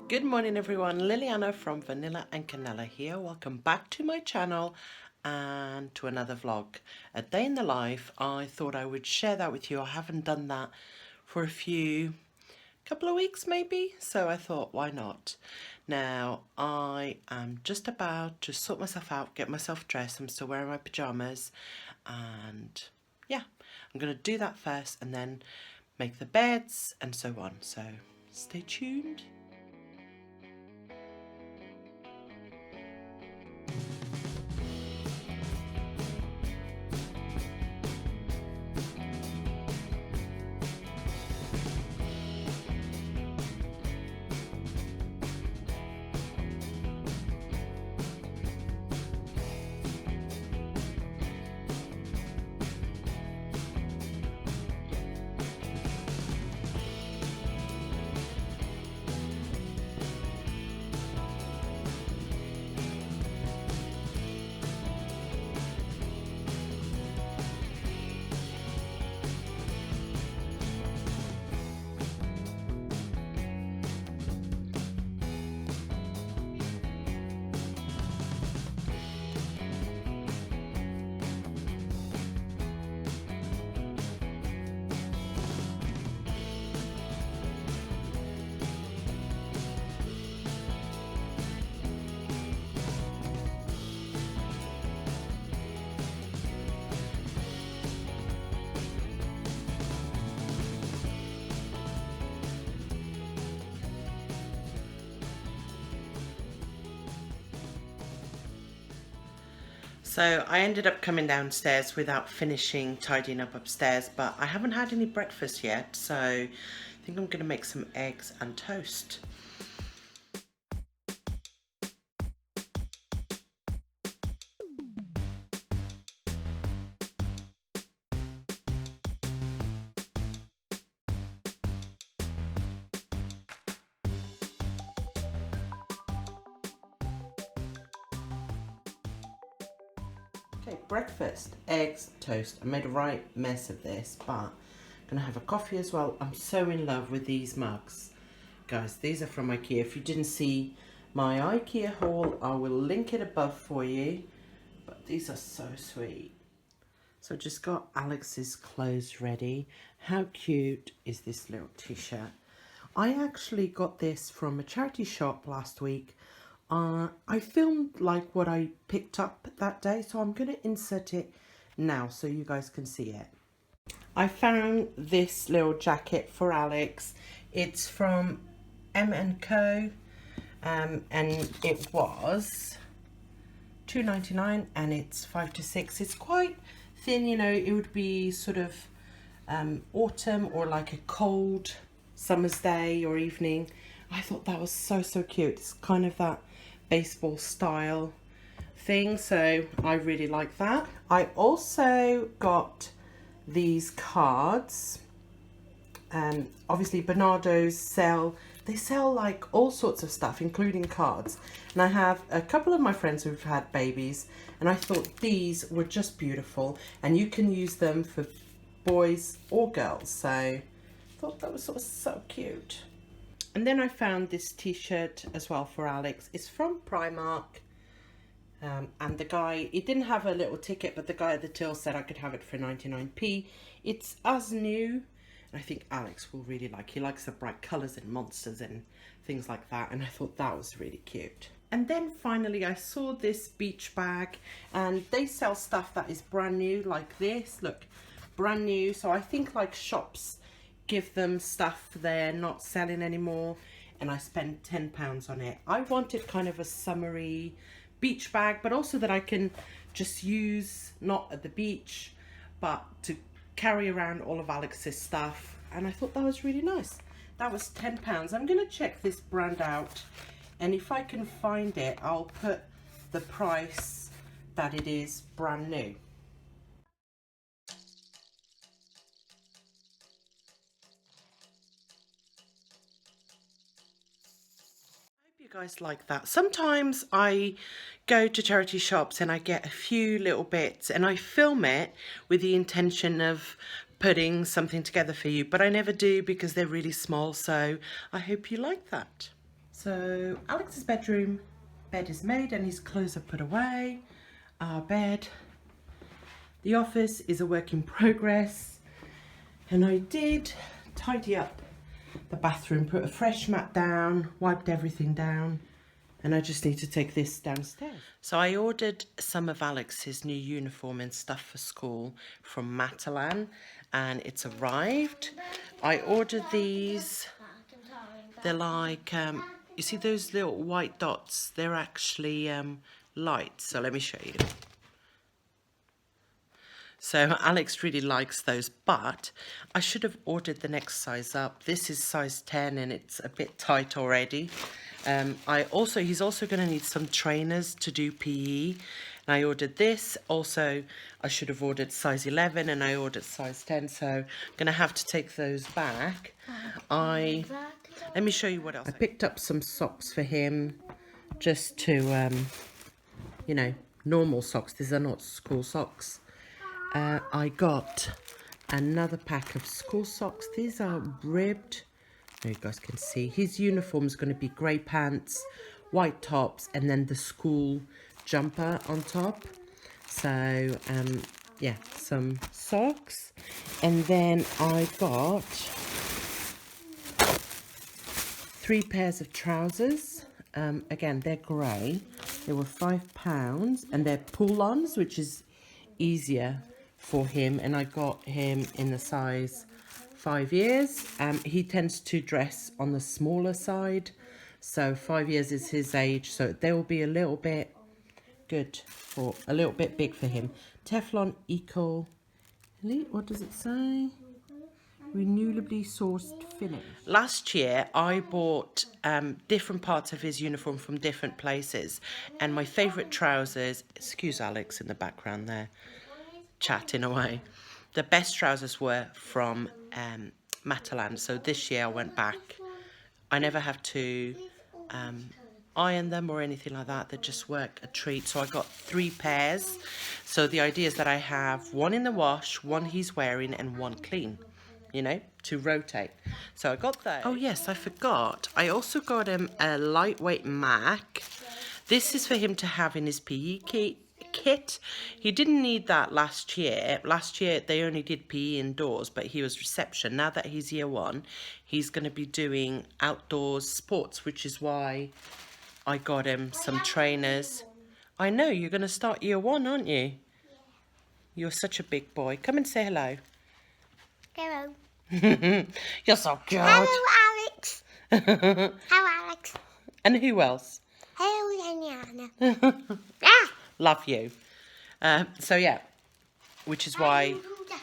Good morning everyone, Liliana from Vanilla and Canela here. Welcome back to my channel and to another vlog. A day in the life. I thought I would share that with you. I haven't done that for a couple of weeks maybe, so I thought why not. Now I am just about to sort myself out, get myself dressed. I'm still wearing my pajamas and yeah, I'm going to do that first and then make the beds and so on. So stay tuned. So I ended up coming downstairs without finishing tidying up upstairs, but I haven't had any breakfast yet, so I think I'm going to make some eggs and toast. Okay, breakfast, eggs, toast. I made a right mess of this, but I'm gonna have a coffee as well. I'm so in love with these mugs. Guys, these are from IKEA. If you didn't see my IKEA haul, I will link it above for you. But these are so sweet. So just got Alex's clothes ready. How cute is this little t-shirt? I actually got this from a charity shop last week. I filmed like what I picked up that day, so I'm going to insert it now so you guys can see it. I found this little jacket for Alex. It's from M&Co and it was $2.99 and it's 5 to 6. It's quite thin, you know. It would be sort of autumn or like a cold summer's day or evening. I thought that was so cute. It's kind of that baseball style thing, so I really like that. I also got these cards, and obviously Bernardo's sell like all sorts of stuff, including cards, and I have a couple of my friends who've had babies, and I thought these were just beautiful, and you can use them for boys or girls, so I thought that was so cute. And then I found this t-shirt as well for Alex. It's from Primark. And the guy, he didn't have a little ticket, but the guy at the till said I could have it for 99p. It's as new. And I think Alex will really like. He likes the bright colours and monsters and things like that. And I thought that was really cute. And then finally I saw this beach bag. And they sell stuff that is brand new like this. Look, brand new. So I think like shops give them stuff they're not selling anymore, and I spent £10 on it. I wanted kind of a summery beach bag, but also that I can just use not at the beach, but to carry around all of Alex's stuff, and I thought that was really nice. That was £10. I'm gonna check this brand out, and if I can find it, I'll put the price that it is brand new. You guys like that. Sometimes I go to charity shops and I get a few little bits and I film it with the intention of putting something together for you, but I never do because they're really small, so I hope you like that. So Alex's bed is made and his clothes are put away. Our bed. The office is a work in progress. And I did tidy up the bathroom, put a fresh mat down, wiped everything down. And I just need to take this downstairs. So I ordered some of Alex's new uniform and stuff for school from Matalan, and it's arrived. I ordered these. They're like, you see those little white dots? They're actually lights. So let me show you. So Alex really likes those, but I should have ordered the next size up. This is size 10 and it's a bit tight already. He's also going to need some trainers to do PE. And I ordered this. Also, I should have ordered size 11 and I ordered size 10. So I'm going to have to take those back. Let me show you what else. I picked up some socks for him just to, you know, normal socks. These are not school socks. I got another pack of school socks. These are ribbed. You guys can see his uniform is going to be grey pants, white tops, and then the school jumper on top. So yeah, some socks, and then I got 3 pairs of trousers. Again, they're grey. They were £5 and they're pull-ons, which is easier for him, and I got him in the size 5 years. He tends to dress on the smaller side, so 5 years is his age, so they will be a little bit good for a little bit big for him. Teflon Eco, what does it say? Renewably sourced finish. Last year I bought different parts of his uniform from different places, and my favourite trousers, excuse Alex in the background there chatting away, the best trousers were from Matalan. So this year I went back. I never have to iron them or anything like that. They just work a treat. So I got 3 pairs. So the idea is that I have one in the wash, one he's wearing, and one clean, you know, to rotate. So I got those. Oh yes, I forgot. I also got him a lightweight Mac. This is for him to have in his PE kit. He didn't need that last year. Last year they only did PE indoors, but he was reception. Now that he's year 1, he's going to be doing outdoors sports, which is why I got him some trainers. I know, you're going to start year 1, aren't you? Yeah. You're such a big boy. Come and say hello. Hello. You're so cute. Hello, Alex. Hello, Alex. And who else? Hello, Liliana. Love you. So yeah, which is why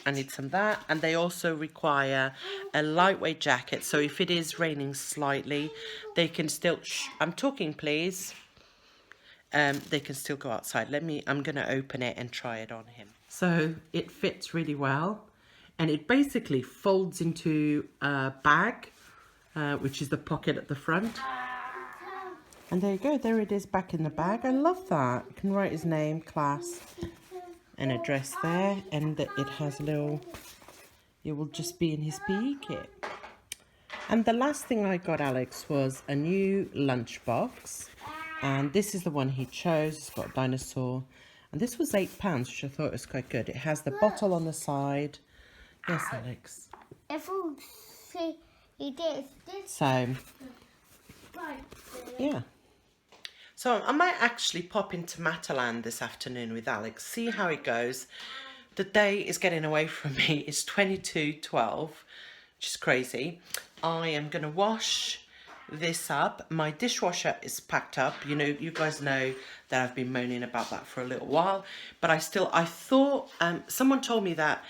I need some of that. And they also require a lightweight jacket. So if it is raining slightly, they can still, I'm talking please. They can still go outside. I'm going to open it and try it on him. So it fits really well. And it basically folds into a bag, which is the pocket at the front. And there you go, there it is back in the bag. I love that. You can write his name, class, and address there. And it has a little, it will just be in his PE kit. And the last thing I got Alex was a new lunchbox. And this is the one he chose. It's got a dinosaur. And this was £8, which I thought was quite good. It has the bottle on the side. Yes, Alex. If you see, it is this. So, yeah. So I might actually pop into Matalan this afternoon with Alex, see how it goes. The day is getting away from me. It's 22:12, which is crazy. I am going to wash this up. My dishwasher is packed up. You know, you guys know that I've been moaning about that for a little while. But I thought, someone told me that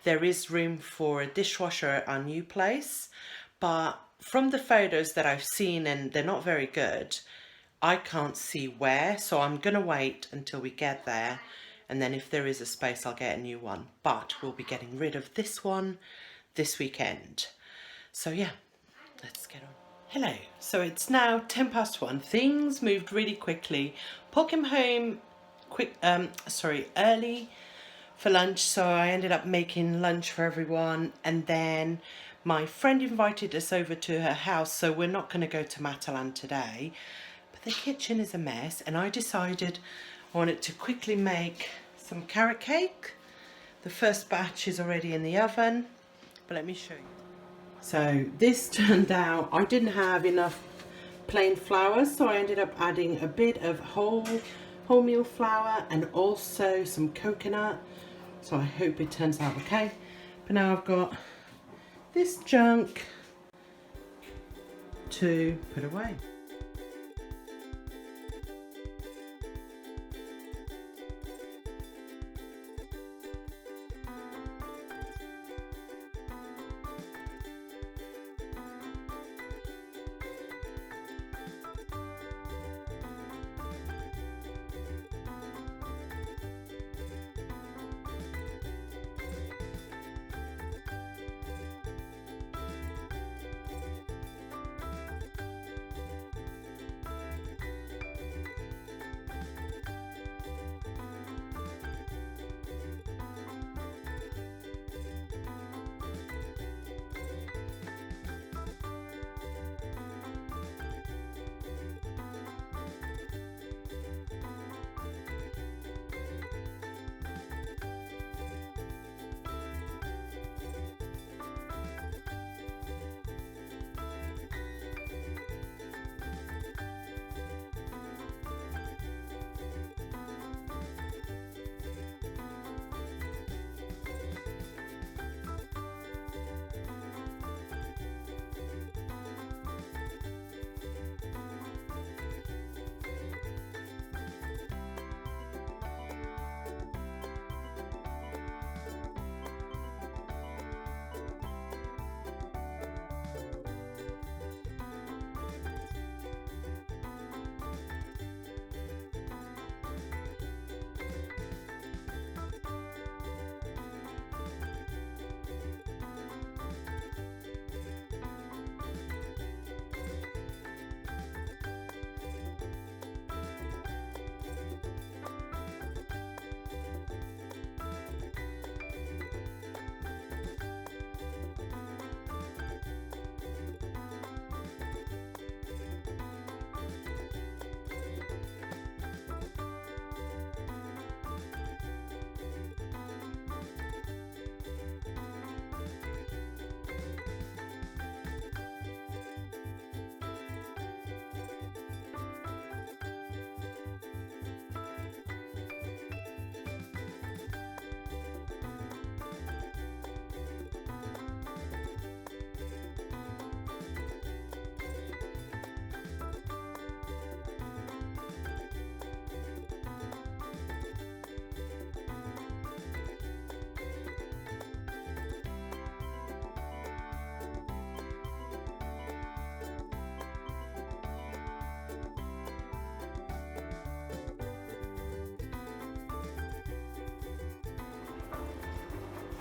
there is room for a dishwasher at our new place. But from the photos that I've seen, and they're not very good, I can't see where, so I'm going to wait until we get there, and then if there is a space I'll get a new one, but we'll be getting rid of this one this weekend. So yeah, let's get on. Hello, so it's now 1:10. Things moved really quickly. Took him home early for lunch, so I ended up making lunch for everyone, and then My friend invited us over to her house, so we're not going to go to Matalan today. But the kitchen is a mess, and I decided I wanted to quickly make some carrot cake. The first batch is already in the oven, but let me show you. So this turned out, I didn't have enough plain flour, so I ended up adding a bit of wholemeal flour and also some coconut. So I hope it turns out okay. But now I've got this junk to put away.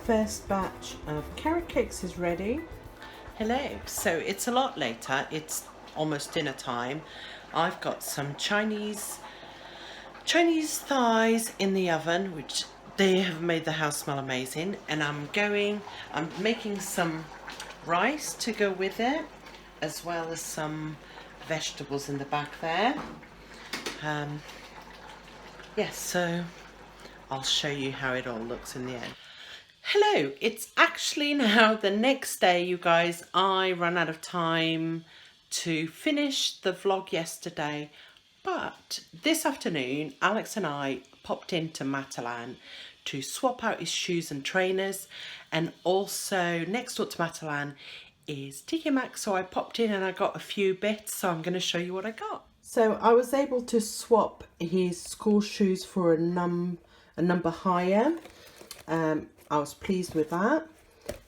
First batch of carrot cakes is ready. Hello, so it's a lot later, it's almost dinner time. I've got some Chinese thighs in the oven, which they have made the house smell amazing, and I'm making some rice to go with it, as well as some vegetables in the back there. Yes, so I'll show you how it all looks in the end. Hello, it's actually now the next day, you guys. I ran out of time to finish the vlog yesterday, but this afternoon Alex and I popped into Matalan to swap out his shoes and trainers, and also next door to Matalan is TKMaxx, so I popped in and I got a few bits, so I'm going to show you what I got. So I was able to swap his school shoes for a number higher. I was pleased with that.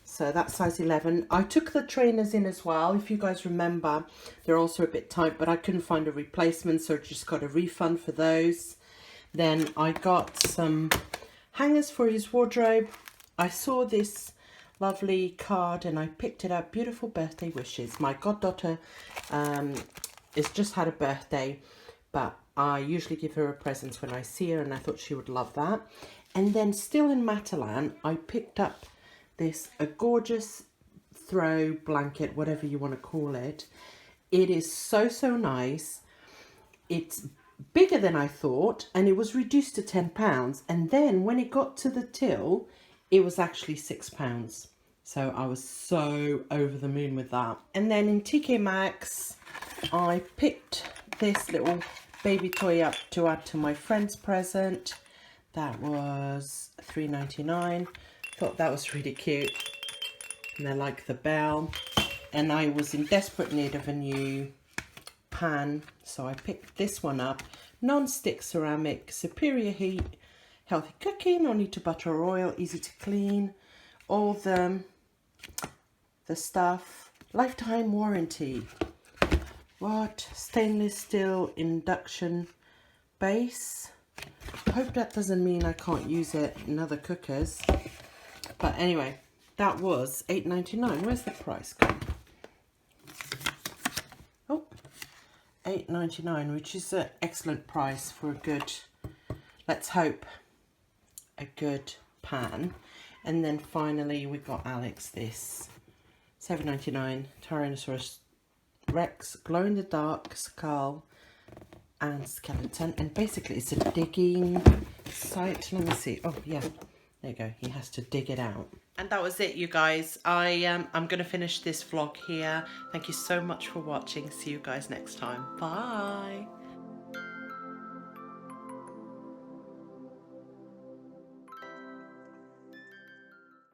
So that's size 11. I took the trainers in as well. If you guys remember, they're also a bit tight, but I couldn't find a replacement, so I just got a refund for those. Then I got some hangers for his wardrobe. I saw this lovely card and I picked it up. Beautiful birthday wishes. My goddaughter has just had a birthday, but I usually give her a present when I see her, and I thought she would love that. And then still in Matalan, I picked up a gorgeous throw blanket, whatever you want to call it. It is so, so nice. It's bigger than I thought, and it was reduced to £10. And then when it got to the till, it was actually £6. So I was so over the moon with that. And then in TKMaxx, I picked this little baby toy up to add to my friend's present. That was £3.99. Thought that was really cute. And I like the bell. And I was in desperate need of a new pan, so I picked this one up. Non-stick ceramic, superior heat, healthy cooking, no need to butter or oil, easy to clean. All the stuff. Lifetime warranty. What? Stainless steel induction base. Hope that doesn't mean I can't use it in other cookers. But anyway, that was £8.99. Where's the price gone? Oh, £8.99, which is an excellent price for a good, let's hope, a good pan. And then finally we got Alex this £7.99 Tyrannosaurus Rex glow in the dark skull and skeleton, and basically it's a digging site. Let me see. Oh yeah, there you go. He has to dig it out. And that was it, you guys. I'm going to finish this vlog here. Thank you so much for watching. See you guys next time. Bye.